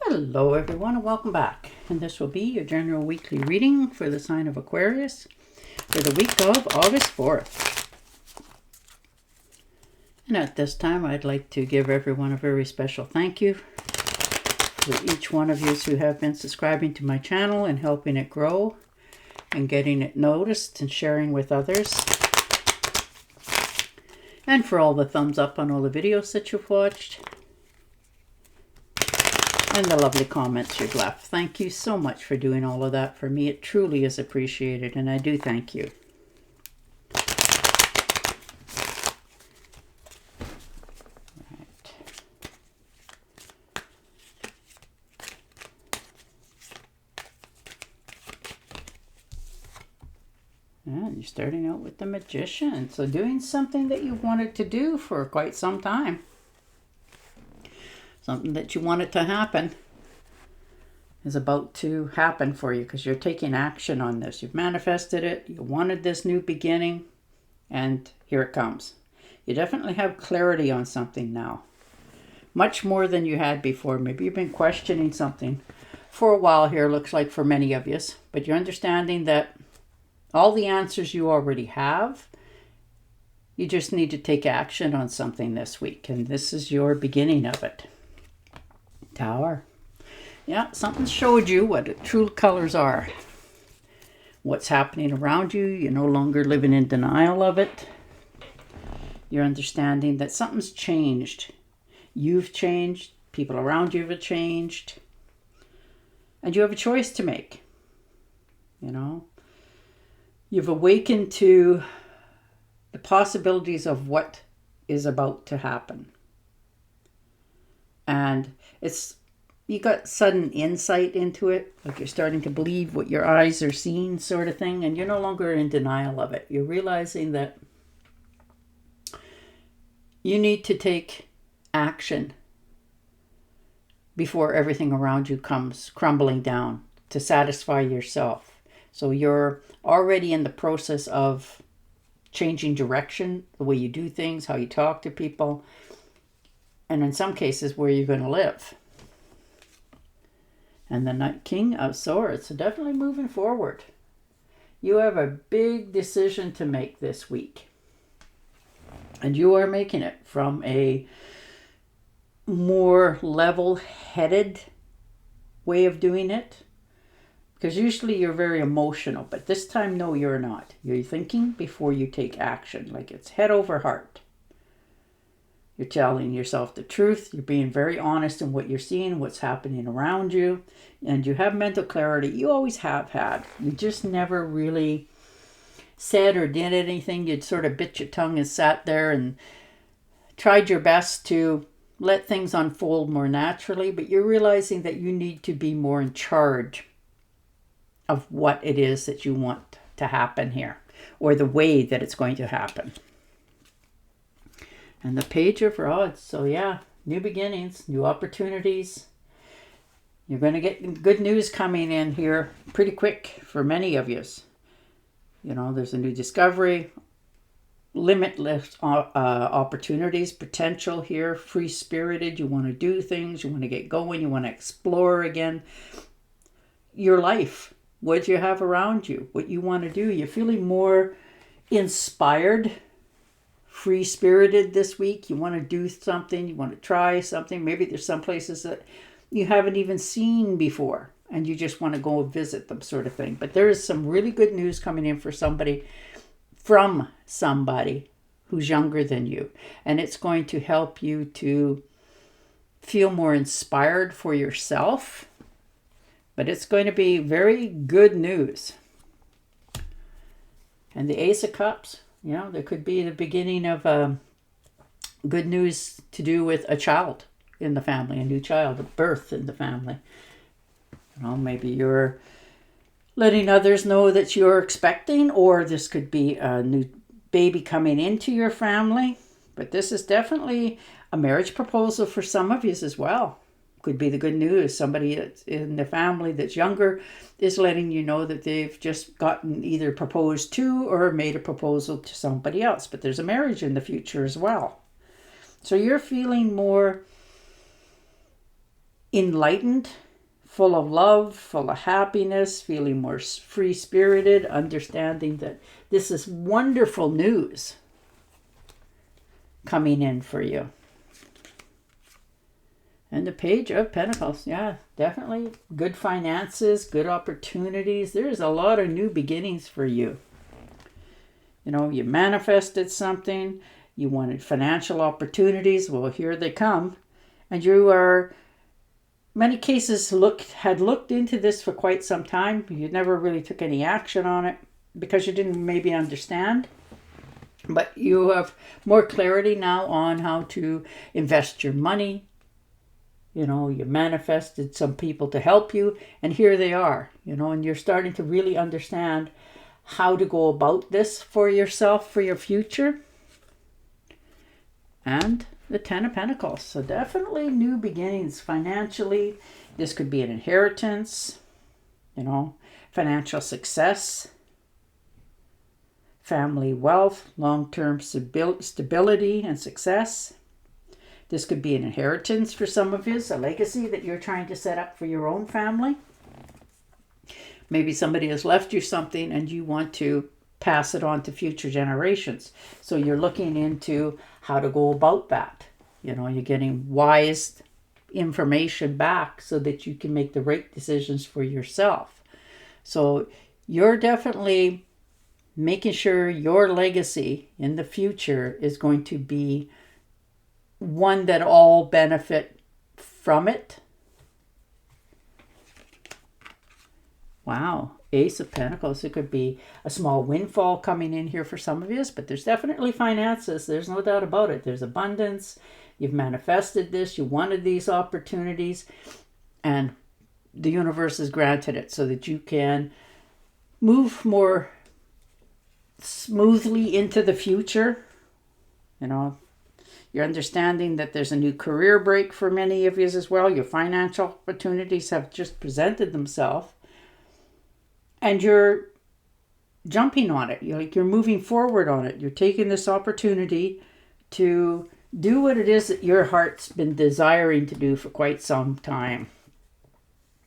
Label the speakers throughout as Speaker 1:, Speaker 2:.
Speaker 1: Hello everyone and welcome back. And this will be your general weekly reading for the sign of Aquarius for the week of August 4th. And at this time I'd like to give everyone a very special thank you for each one of you who have been subscribing to my channel and helping it grow and getting it noticed and sharing with others. And for all the thumbs up on all the videos that you've watched. And the lovely comments you've left. Thank you so much for doing all of that for me. It truly is appreciated, and I do thank you. Right. And you're starting out with the Magician. So doing something that you wanted to do for quite some time. Something that you wanted to happen is about to happen for you because you're taking action on this. You've manifested it. You wanted this new beginning, and here it comes. You definitely have clarity on something now. Much more than you had before. Maybe you've been questioning something for a while here, looks like for many of you. But you're understanding that all the answers you already have. You just need to take action on something this week, and this is your beginning of it. Tower. Yeah, something showed you what the true colors are. What's happening around you. You're no longer living in denial of it. You're understanding that something's changed. You've changed. People around you have changed. And you have a choice to make. You know. You've awakened to the possibilities of what is about to happen. And you got sudden insight into it, like you're starting to believe what your eyes are seeing sort of thing, and you're no longer in denial of it. You're realizing that you need to take action before everything around you comes crumbling down to satisfy yourself. So you're already in the process of changing direction, the way you do things, how you talk to people, and in some cases, where you're going to live. And the King of Swords, so definitely moving forward. You have a big decision to make this week. And you are making it from a more level-headed way of doing it. Because usually you're very emotional, but this time, no, you're not. You're thinking before you take action, like it's head over heart. You're telling yourself the truth. You're being very honest in what you're seeing, what's happening around you. And you have mental clarity. You always have had. You just never really said or did anything. You'd sort of bit your tongue and sat there and tried your best to let things unfold more naturally. But you're realizing that you need to be more in charge of what it is that you want to happen here, or the way that it's going to happen. And the Page of Rods. So yeah, new beginnings, new opportunities. You're going to get good news coming in here pretty quick for many of you. You know, there's a new discovery, limitless opportunities, potential here, free-spirited. You want to do things, you want to get going, you want to explore again. Your life, what you have around you, what you want to do. You're feeling more inspired, free-spirited this week. You want to do something, you want to try something. Maybe there's some places that you haven't even seen before and you just want to go visit them, sort of thing. But there is some really good news coming in for somebody, from somebody who's younger than you, and it's going to help you to feel more inspired for yourself. But it's going to be very good news. And the Ace of Cups. You know, there could be the beginning of good news to do with a child in the family, a new child, a birth in the family. You know, maybe you're letting others know that you're expecting, or this could be a new baby coming into your family. But this is definitely a marriage proposal for some of you as well. Could be the good news. Somebody that's in the family that's younger is letting you know that they've just gotten either proposed to or made a proposal to somebody else. But there's a marriage in the future as well. So you're feeling more enlightened, full of love, full of happiness, feeling more free-spirited, understanding that this is wonderful news coming in for you. And the Page of Pentacles, yeah, definitely good finances, good opportunities. There's a lot of new beginnings for you. You know, you manifested something, you wanted financial opportunities, well, here they come. And you are, many cases, had looked into this for quite some time. You never really took any action on it because you didn't maybe understand. But you have more clarity now on how to invest your money. You know, you manifested some people to help you, and here they are, you know, and you're starting to really understand how to go about this for yourself, for your future. And the Ten of Pentacles. So definitely new beginnings financially. This could be an inheritance, you know, financial success, family wealth, long-term stability and success. This could be an inheritance for some of you, a legacy that you're trying to set up for your own family. Maybe somebody has left you something and you want to pass it on to future generations. So you're looking into how to go about that. You know, you're getting wise information back so that you can make the right decisions for yourself. So you're definitely making sure your legacy in the future is going to be one that all benefit from it. Wow, Ace of Pentacles. It could be a small windfall coming in here for some of you, but there's definitely finances. There's no doubt about it. There's abundance. You've manifested this. You wanted these opportunities, and the universe has granted it so that you can move more smoothly into the future. You know, you're understanding that there's a new career break for many of you as well. Your financial opportunities have just presented themselves, and you're jumping on it. You're moving forward on it. You're taking this opportunity to do what it is that your heart's been desiring to do for quite some time.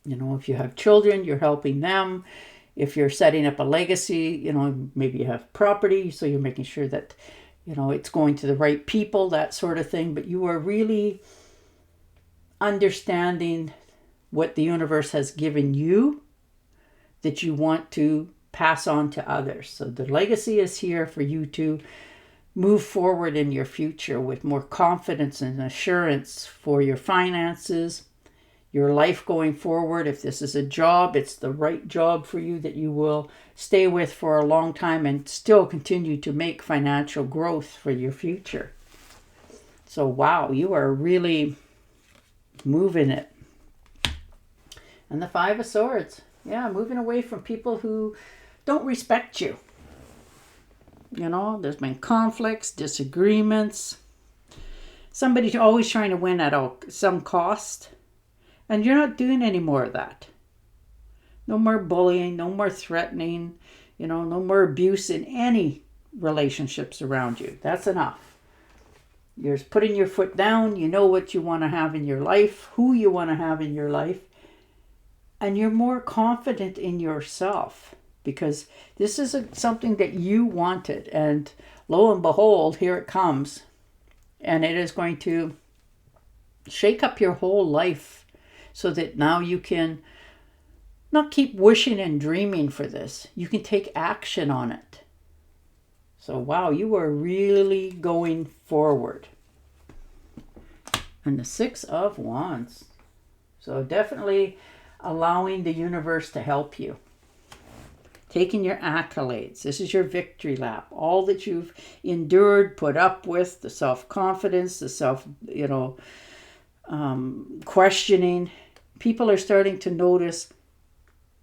Speaker 1: You know, if you have children, you're helping them. If you're setting up a legacy, you know, maybe you have property, so you're making sure that, you know, it's going to the right people, that sort of thing. But you are really understanding what the universe has given you that you want to pass on to others. So the legacy is here for you to move forward in your future with more confidence and assurance for your finances, your life going forward. If this is a job, it's the right job for you that you will stay with for a long time and still continue to make financial growth for your future. So wow, you are really moving it. And the Five of Swords. Yeah, moving away from people who don't respect you. You know, there's been conflicts, disagreements. Somebody's always trying to win at some cost. And you're not doing any more of that. No more bullying, no more threatening, you know, no more abuse in any relationships around you. That's enough. You're putting your foot down. You know what you want to have in your life, who you want to have in your life. And you're more confident in yourself because this is something that you wanted. And lo and behold, here it comes. And it is going to shake up your whole life so that now you can not keep wishing and dreaming for this. You can take action on it. So wow, you are really going forward. And the Six of Wands. So definitely allowing the universe to help you. Taking your accolades. This is your victory lap. All that you've endured, put up with, the self-confidence, the questioning. People are starting to notice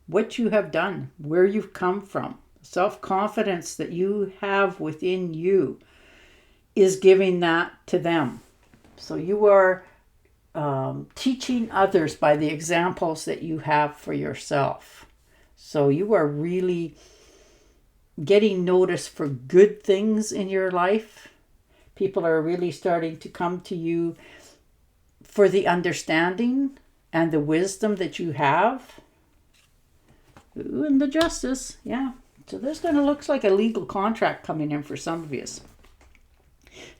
Speaker 1: what you have done, where you've come from. Self-confidence that you have within you is giving that to them. So you are teaching others by the examples that you have for yourself. So you are really getting noticed for good things in your life. People are really starting to come to you for the understanding and the wisdom that you have. Ooh, and the Justice, yeah. So there's going to look like a legal contract coming in for some of you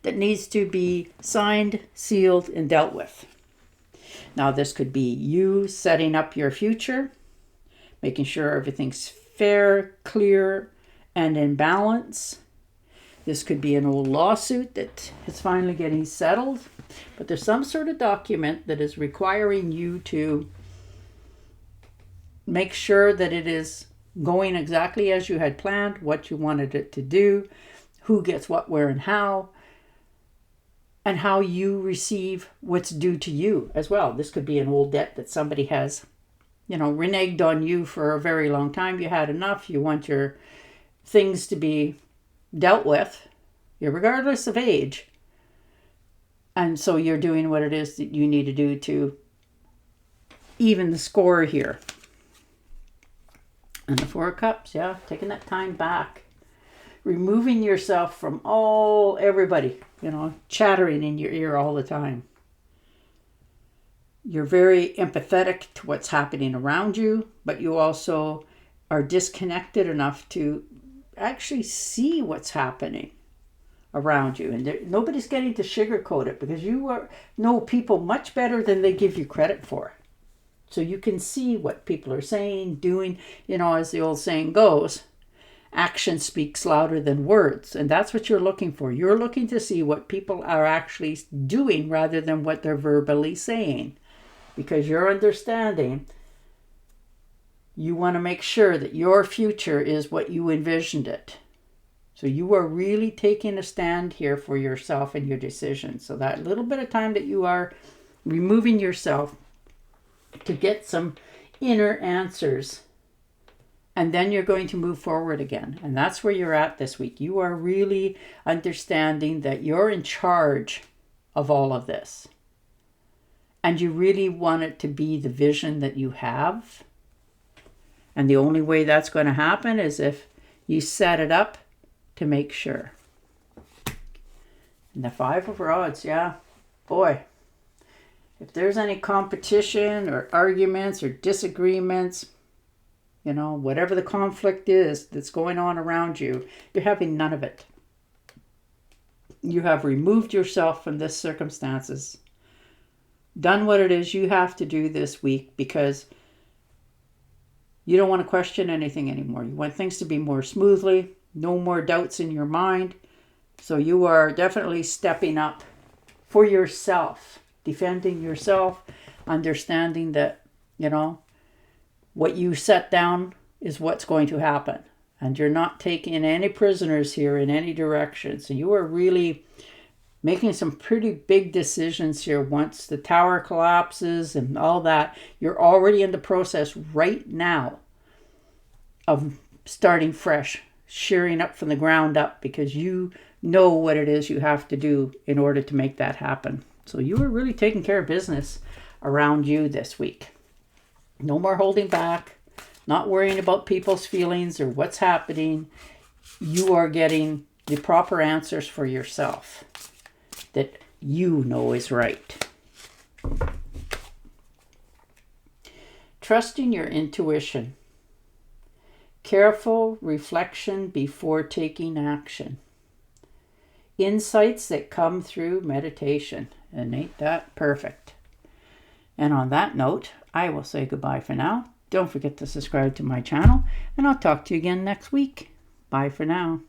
Speaker 1: that needs to be signed, sealed, and dealt with. Now, this could be you setting up your future, making sure everything's fair, clear, and in balance. This could be an old lawsuit that is finally getting settled, but there's some sort of document that is requiring you to make sure that it is going exactly as you had planned, what you wanted it to do, who gets what, where, and how you receive what's due to you as well. This could be an old debt that somebody has, reneged on you for a very long time. You had enough. You want your things to be dealt with, regardless of age. And so you're doing what it is that you need to do to even the score here. And the Four of Cups, yeah, taking that time back. Removing yourself from everybody, chattering in your ear all the time. You're very empathetic to what's happening around you, but you also are disconnected enough to actually see what's happening around you. And nobody's getting to sugarcoat it, because you know people much better than they give you credit for. So you can see what people are saying, doing, as the old saying goes, action speaks louder than words. And that's what you're looking for. You're looking to see what people are actually doing rather than what they're verbally saying. Because you're understanding, you want to make sure that your future is what you envisioned it. So you are really taking a stand here for yourself and your decisions. So that little bit of time that you are removing yourself to get some inner answers, and then you're going to move forward again. And that's where you're at this week. You are really understanding that you're in charge of all of this. And you really want it to be the vision that you have. And the only way that's going to happen is if you set it up to make sure. And the Five of Rods, yeah, boy. If there's any competition or arguments or disagreements, whatever the conflict is that's going on around you, you're having none of it. You have removed yourself from this circumstances, done what it is you have to do this week, because you don't want to question anything anymore. You want things to be more smoothly, no more doubts in your mind. So you are definitely stepping up for yourself. Defending yourself, understanding that, what you set down is what's going to happen. And you're not taking any prisoners here in any direction. So you are really making some pretty big decisions here. Once the tower collapses and all that, you're already in the process right now of starting fresh, shearing up from the ground up, because you know what it is you have to do in order to make that happen. So you are really taking care of business around you this week. No more holding back, not worrying about people's feelings or what's happening. You are getting the proper answers for yourself that you know is right. Trusting your intuition. Careful reflection before taking action. Insights that come through meditation. And ain't that perfect? And on that note, I will say goodbye for now. Don't forget to subscribe to my channel, and I'll talk to you again next week. Bye for now.